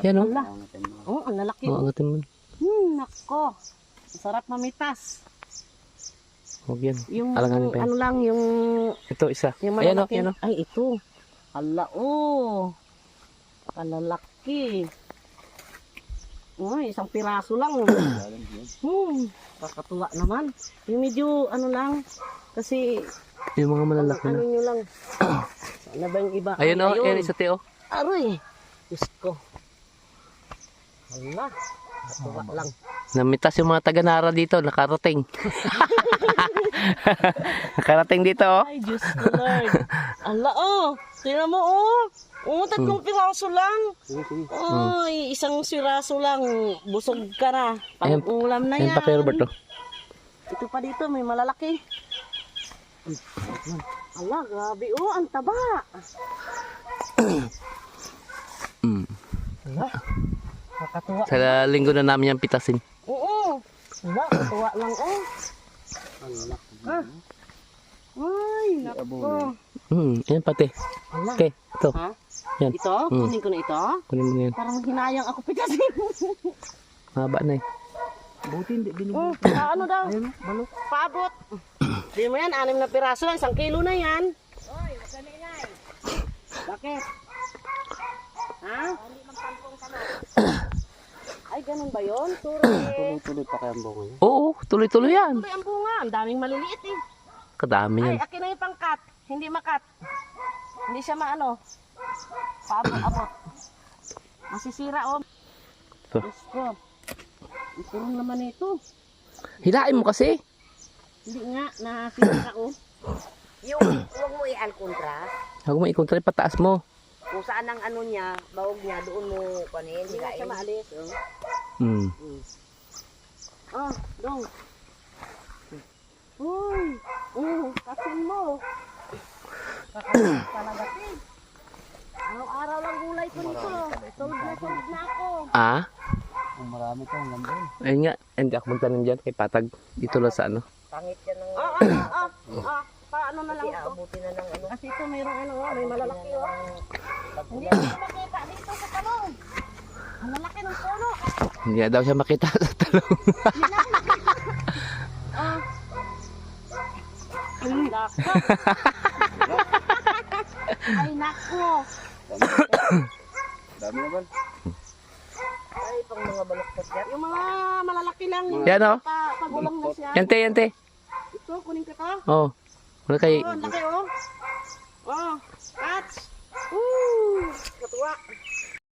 Yan o. Oh, ang lalaki. Oo, angatin mo. Nako. Sarap mamitas. Huwag yan. Yung Alanganin pa yan. ano lang, yung Ito, isa. yung Ayan o, malalaki. yan o. Ay, ito. Hala, oh. Kalalaki. Uy, isang piraso lang. Kakatuwa naman. Yung medyo, ano lang, kasi, Yung mga malalaki ano na. nyo lang. Ano ba yung iba? Ayun o, Ayun. yan isa teo. Aroy. Diyos ko. Hala. Kakatuwa lang. Namitas yung mga taga-Nara dito, nakarating. Nakarating dito o. Ay, Diyos ko, Lord. Ala, oh. Tingnan mo, oh. Oh, 3 piraso lang. Ay, isang siraso lang. Busog ka na. Pang-ulam na Ayan yan. pa kay Roberto. Ito pa dito, may malalaki. Ala, grabe. Oh, ang taba. Ala, kakatuwa. Sa linggo na namin yung pitasin. Oo. Ala, katuwa lang, oh. Ah. Ay, nako. Ayan pati. Ala. Okay, ito. Ha? Yan. Ito? Kunin ko na ito? Kunin mo na yan. Parang hinayang ako pitasin. Mahaba na eh. Buti hindi binubulok. Ano daw? Ayun, balok. Paabot. Di mo yan, 6 na piraso lang. 1 kilo na yan. Oy, maganingay. Bakit? Ha? Ay, ganun ba yun? Tuloy-tuloy pa kaya ang bunga niya. Oo, tuloy-tuloy yan. Tuloy ang bunga. Ang daming maliliit eh. Kadami Ay, yan. akin na yung pangkat. Hindi makat. Hindi siya maano. Paabot-abot. Masisira oh. Ito. Diyos ko. Ang turong naman ito. Hilain mo kasi. Hindi nga, nakasira ko. Huwag mo i-alcontra. Huwag mo ikontra, pataas mo. Kung saan ang ano niya, bawog niya, doon mo kanin, Hindi nga siya maalis. Oh. Hmm. Ah, dong. Uy, kasin mo. Kakasin talaga eh. Araw-araw lang gulay ko nito. Tulog na ako. Ah? Kung marami to, ang ganda yun. Ayun nga, hindi ako magtanim dyan kay Patag. Dito lang sa ano. Pangit yan ng Paano na lang ito? abuti na ng ano. Kasi ito mayroong ano, may malalaki oh. Hindi ko makita dito sa talong. Ang lalaki ng puno. Hindi na daw siya makita sa talong. Ah. Ay, nako. Ay, nako. Dami naman. Ay, pang mga baloktot yan. Yung mga malalaki lang. Yung Yan, oh. Pagulang na siya. Yante, yante. Ito, kunin ka ka. Oh. Wala kay... Oh, ang laki oh. Oh, catch. Woo! Katuwa.